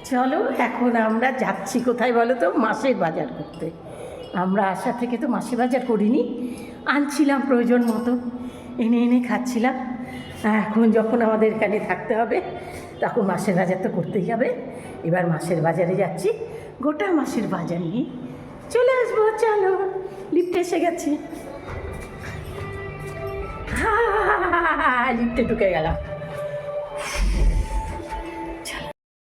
চলো এখন আমরা যাচ্ছি কোথায় বলো তো, মাছের বাজার করতে। আমরা আশা থেকে তো মাছের বাজার করিনি, আনছিলাম প্রয়োজন মতো, এনে এনে খাচ্ছিলাম। এখন যখন আমাদের এখানে থাকতে হবে তখন মাছের বাজার তো করতেই হবে। এবার মাছের বাজারে যাচ্ছি, গোটা মাছের বাজার নিয়ে চলে আসবো। চলো, লিফটে এসে গেছি। লিফটে ঢুকে গেলাম।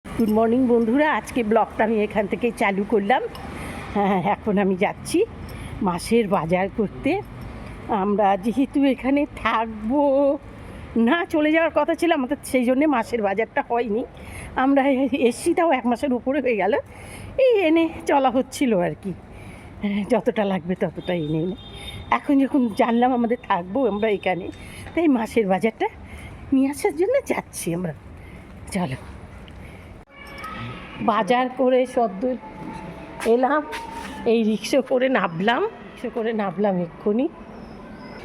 গুড মর্নিং বন্ধুরা, আজকে ব্লগটা আমি এখান থেকেই চালু করলাম। এখন আমি যাচ্ছি মাছের বাজার করতে। আমরা যেহেতু এখানে থাকবো না, চলে যাওয়ার কথা ছিল আমাদের, সেই জন্যে মাছের বাজারটা হয়নি। আমরা এসছি, তাও 1 মাসের উপরে হয়ে গেল। এই এনে চলা হচ্ছিল আর কি, যতটা লাগবে ততটা এনে এনে। এখন যখন জানলাম আমাদের থাকবো আমরা এখানে, তাই মাছের বাজারটা নিয়ে আসার জন্য যাচ্ছি আমরা। চলো, বাজার করে সদ্য এলাম, এই রিক্সা করে নামলাম এক্ষুনি।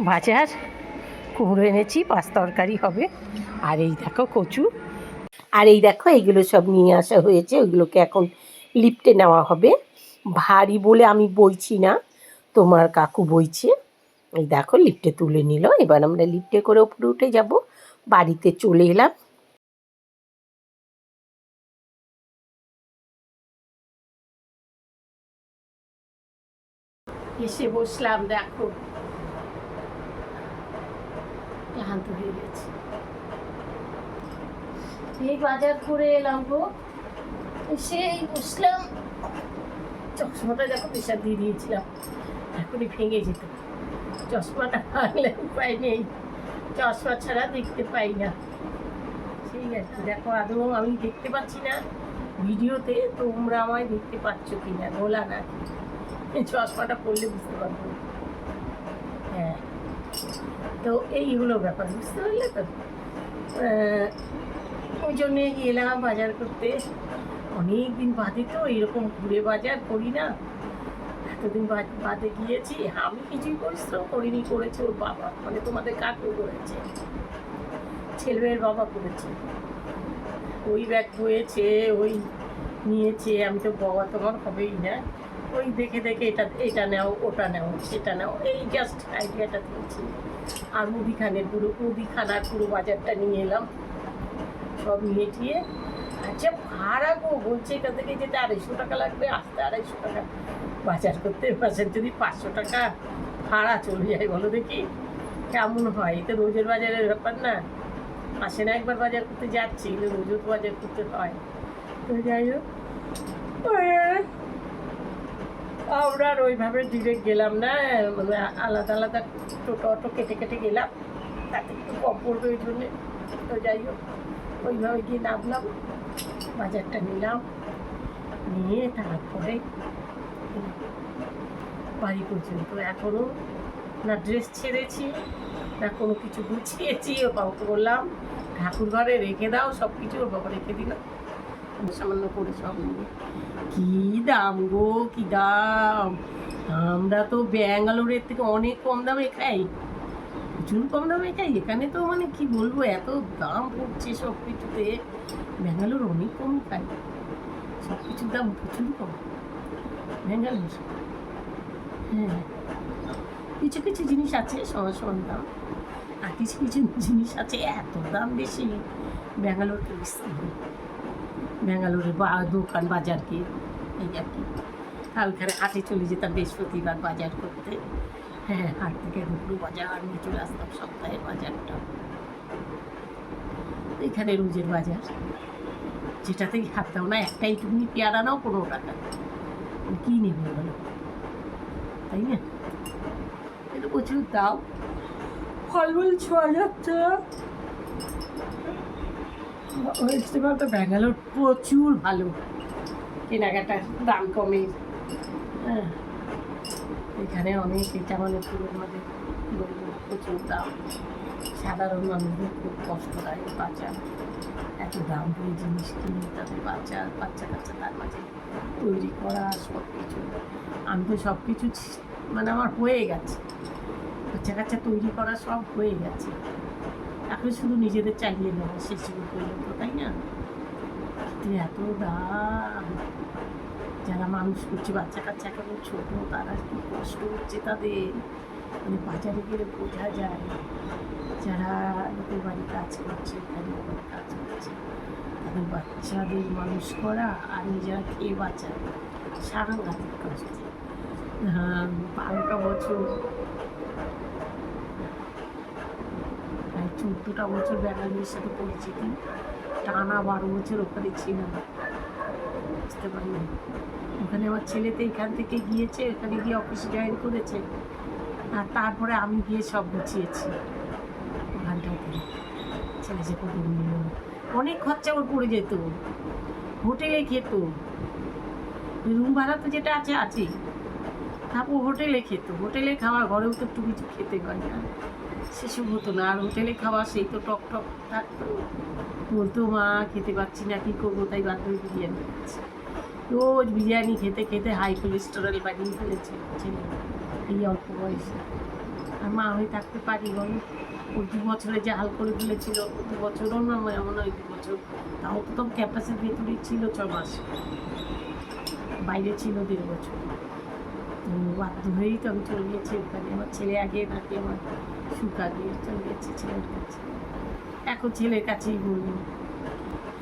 বাজার কুমড়ো এনেছি, 5 তরকারি হবে। আর এই দেখো কচু, আর এই দেখো এইগুলো সব নিয়ে আসা হয়েছে, ওইগুলোকে এখন লিফটে নেওয়া হবে। ভারী বলে আমি বইছি না, তোমার কাকু বইছে। এই দেখো লিফটে তুলে নিল। এবার আমরা লিফটে করে উপরে উঠে যাব। বাড়িতে চলে এলাম। এসে বসলাম, দেখো ক্লান্ত হয়ে গেছে। এই বাজার করে এলাম গো, এসেই বসলাম। চশমাটা দেখো প্রেশার দিয়ে দিয়েছিলাম, এখনই ভেঙে যেত। চশমাটা ভাঙলে উপায় নেই, চশমা ছাড়া দেখতে পাই না। ঠিক আছে, দেখো আদৌ আমি দেখতে পাচ্ছি না ভিডিওতে, তোমরা আমায় দেখতে পাচ্ছ কিনা, গোলা না চশমাটা পরলে বুঝতে পারবো। হ্যাঁ, তো এই হলো ব্যাপার, বুঝতে পারলে তো। ওই জন্যে এলাম বাজার করতে। অনেক দিন বাদে তো এরকম ঘুরে বাজার করি না, এতদিন বাদে গিয়েছি। আমি কিছুই পরিশ্রম করিনি, করেছে ওর বাবা, মানে তোমাদের কাকু করেছে, ছেলের বাবা করেছে। ওই ব্যাগ বয়েছে, ওই নিয়েছে। আমি তো বাবা তোমার হবেই না, ওই দেখে দেখে এটা নাও, ওটা নাও, সেটা নাও, এই জাস্ট আইডিয়াটা দিয়েছি। আর মুদিখানার পুরো বাজারটা নিয়ে এলাম, সব নিয়ে টিয়ে। আচ্ছা ভাড়া গো, বলছে এখান থেকে যেতে 250 টাকা লাগবে, আসতে 250 টাকা। বাজার করতে পারছেন যদি 500 টাকা ভাড়া চলে যায়, বলো দেখি কেমন হয়। এটা রোজের বাজারের ব্যাপার না, আসে না একবার বাজার করতে যাচ্ছি, রোজও তো বাজার করতে হয়। তো যাই হোক, আমরা আর ওইভাবে ডিরেক্ট গেলাম না, মানে আলাদা আলাদা টোটো অটো কেটে কেটে গেলাম, তাতে একটু কম পড়বে ওই জন্যে। তো যাই হোক, ওইভাবে গিয়ে নামলাম, বাজারটা নিলাম, নিয়ে তারপরে বাড়ি পর্যন্ত। এখনও না ড্রেস ছেড়েছি, না কোনো কিছু গুছিয়েছি। ও বাবাকে বললাম ঠাকুর ঘরে রেখে দাও সব কিছু, ওর বাবা রেখে দিল সামান্য করে সব নিয়ে। কী দাম গো, কী দাম! আমরা তো ব্যাঙ্গালোরের থেকে অনেক কম দামে খাই, প্রচুর কম দামে খাই। এখানে তো মানে কি বলবো, এত দাম পড়ছে সব কিছুতে। ব্যাঙ্গালোর অনেক কম খাই, সব কিছুর দাম প্রচুর কম ব্যাঙ্গালোর। হ্যাঁ, কিছু কিছু জিনিস আছে সমান সমান দাম, আর কিছু কিছু জিনিস আছে এত দাম বেশি। ব্যাঙ্গালোরকে বুঝতে হবে, ব্যাঙ্গালোরের দোকান বাজারকে, এই আর কি। আর ওইখানে হাটে চলে যেতাম বৃহস্পতিবার বাজার করতে। হ্যাঁ, হাট থেকে দুপুর বাজার নিয়ে চলে আসতাম, সপ্তাহের বাজারটা। এখানে রোজের বাজার, যেটাতেই হাত দাও না, একটাই তুমি পেয়ারা নাও 15 টাকা, কী নেবে বলো, তাই না? এটা প্রচুর দাম, ফলমূল 6000 টাকা। ওয়েস্ট বেঙ্গল তো ব্যাঙ্গালোর প্রচুর ভালো কেনাকাটার, দাম কমে। হ্যাঁ, এখানে অনেক, এটা মানে পুরো আমাদের প্রচুর দাম। সাধারণ মানুষদের খুব কষ্ট হয় বাচ্চা, এত দাম দিয়ে জিনিস কিনে, তাদের বাচ্চা কাচ্চা, তার মাঝে তৈরি করা সব কিছু। আমি তো সব কিছু মানে আমার হয়ে গেছে, বাচ্চা কাচ্চা তৈরি করা সব হয়ে গেছে, এখন শুধু নিজেদের চালিয়ে নেওয়া শেষ করলে তো, তাই না? সবজিতে এত দাম, যারা মানুষ করছে বাচ্চা কাচ্চা কেমন ছোটো, তারা কি কষ্ট হচ্ছে তাদের, মানে বাজারে গেলে বোঝা যায়। যারা লোকের বাড়ি কাজ করছে, এখানে কাজ করছে, তাদের বাচ্চাদের মানুষ করা আর নিজেরা খেয়ে বাঁচা সাংঘাতিক কষ্ট। 12টা বছর, প্রায় 14টা বছর ব্যাঙ্গালোরের সাথে পরিচিতি, টানা 12 বছর ওখানে ছিলাম, বুঝতে পারিনি। ওখানে আমার ছেলে তো এখান থেকে গিয়েছে, ওখানে গিয়ে অফিসে জয়েন করেছে, আর তারপরে আমি গিয়ে সব গুছিয়েছি ওখানটাতে। ছেলে যে কত অনেক খরচা ওর পড়ে যেত, হোটেলে খেত, রুম ভাড়া তো যেটা আছে আছেই, তারপর হোটেলে খেত, হোটেলে খাওয়া, ঘরেও তো একটু কিছু খেতে হয় না, সেসব হতো না। আর হোটেলে খাওয়া সেই তো টক টক থাকতো, বলতো মা খেতে পাচ্ছি না, কী করবো, তাই বাধ্য হয়ে বিরিয়ানি খাচ্ছি। রোজ বিরিয়ানি খেতে খেতে হাই কোলেস্টেরল বানিয়ে ফেলেছে ছেলে এই অল্প বয়সে। আর মা হয়ে থাকতে পারি বলো? ওর 2 বছরে যে হাল করে ফেলেছিল, 2 বছরও না এমন হয় 2 বছর, তাও তো ক্যাম্পাসের ভেতরেই ছিল 6 মাস, বাইরে ছিল 1.5 বছর। তো বাধ্য হয়েই তো আমি চলে গেছি ওখানে। আমার ছেলে আগে নাকি আমার সুখ আগে চলে গেছে ছেলের কাছে, এখন ছেলের কাছেই বলবো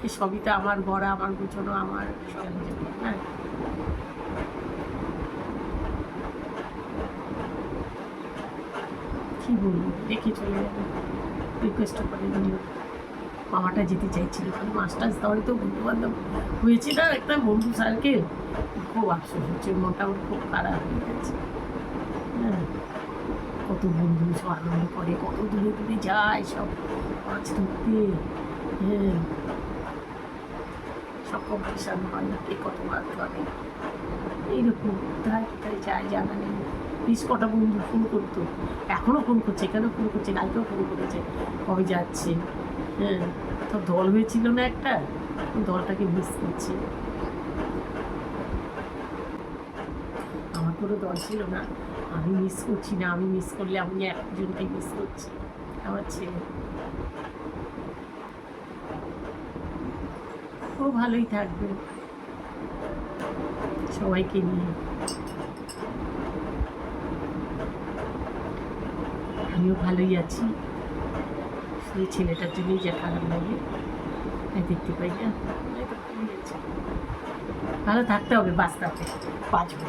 এই সবই তো আমার গড়া, আমার গুছানো, আমার সব। হ্যাঁ, কী বলবো, রেখে চলে যাবে, রিকোয়েস্ট করে দিল। মামাটা যেতে চাইছিল, কারণ মাস্টার্স দেওয়ারে তো বন্ধু বান্ধব হয়েছে না, একটা বন্ধু সার্কেল, খুব আফসোস হচ্ছে, মনটা ওর খুব খারাপ হয়ে গেছে। হ্যাঁ, কত বন্ধু সব আনন্দ করে, কত দূরে দূরে যায় সব মাছ ধরতে। হ্যাঁ, সব কম্পিটিশান হয়, কে কত মাছ ধরে, এইরকম কোথায় কোথায় যায় জানা নেই। বেশ কটা বন্ধু ফোন করতো, এখনও ফোন করছে, এখানেও ফোন করছে, কালকেও ফোন করেছে কবে যাচ্ছে। হ্যাঁ, তো দল হয়েছিল না একটা, দলটাকে মিস করছি। আমার কোনো দল ছিল না, আমি মিস করছি না, আমি মিস করলে আমি একজনকে মিস করছি, আমার ছেলে। ও ভালোই থাকবে সবাইকে নিয়ে, আমিও ভালোই আছি, শুধু ছেলেটার জন্যই যা খারাপ লাগে, দেখতে পাই না। ভালো থাকতে হবে, বাঁচতে হবে, বাঁচবো,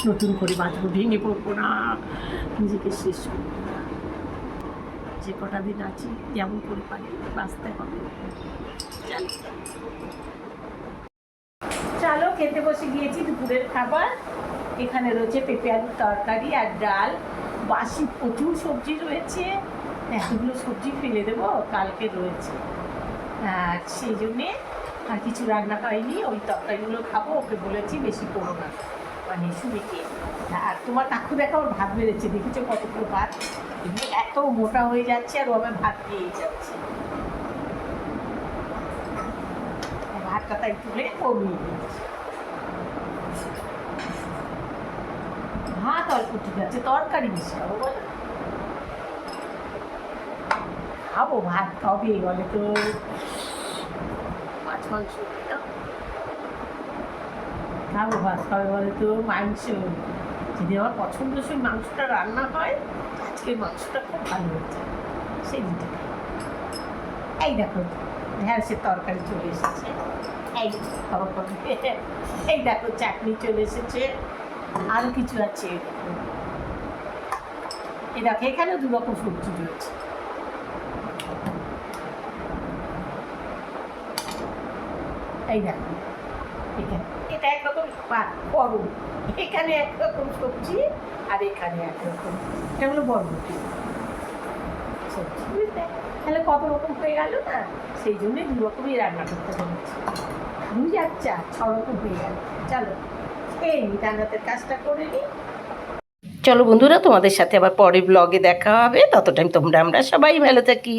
নতুন করে বাঁচবো, ভেঙে পড়বো না, নিজেকে শেষ করবো না। যে কটা দিন আছি যেমন করে পারি বাঁচতে হবে। চলো খেতে বসে গিয়েছি দুপুরের খাবার। এখানে রয়েছে পেঁপে আলুর তরকারি আর ডাল, বাসি প্রচুর সবজি রয়েছে, এতগুলো সবজি ফেলে দেবো, কালকে রয়েছে, আর সেই জন্যে আর কিছু রান্না হয়নি, ওই তরকারিগুলো খাবো। ওকে বলেছি বেশি করো না, মানে সুমিকে। আর তোমার কাকু দেখা ওর ভাত বেড়েছে, দেখেছো কতগুলো ভাত, এত মোটা হয়ে যাচ্ছে আর ও আমার ভাত খেয়েই যাচ্ছে, ভাতটা তাই তুলে কমিয়ে দিয়েছে। ভাত অল্প ঠিক আছে, তরকারি বেশি খাবো বলো, খাবো ভাত কবে বলে তো, মাছ মাংস খাবো, ভাত খাবে বলে তো, মাংস যদি আমার পছন্দসই মাংসটা রান্না হয়, আজকের মাংসটা খুব ভালো হচ্ছে, সেই দিনটা। এই দেখো ঢ্যাঁড়সের তরকারি চলে এসেছে, এই খাবার করবে, এই দেখো চাটনি চলে এসেছে, আরও কিছু আছে, এই দেখো এখানেও 2 রকম সবজি রয়েছে। এই দেখো এখানে এটা একরকম করো, এখানে একরকম সবজি আর এখানে একরকম, এটা হলো বরবটি সবজি, বুঝলে? তাহলে কত রকম হয়ে গেল না, সেই জন্যে 2 রকমই রান্না করতে বলেছি, 2 আর 4 6 রকম হয়ে গেল। চলো এই রান্নাতের কাজটা করে নিই। চলো বন্ধুরা, তোমাদের সাথে আবার পরের ব্লগে দেখা হবে, তত টাইম তোমরা আমরা সবাই ভালো থাকি।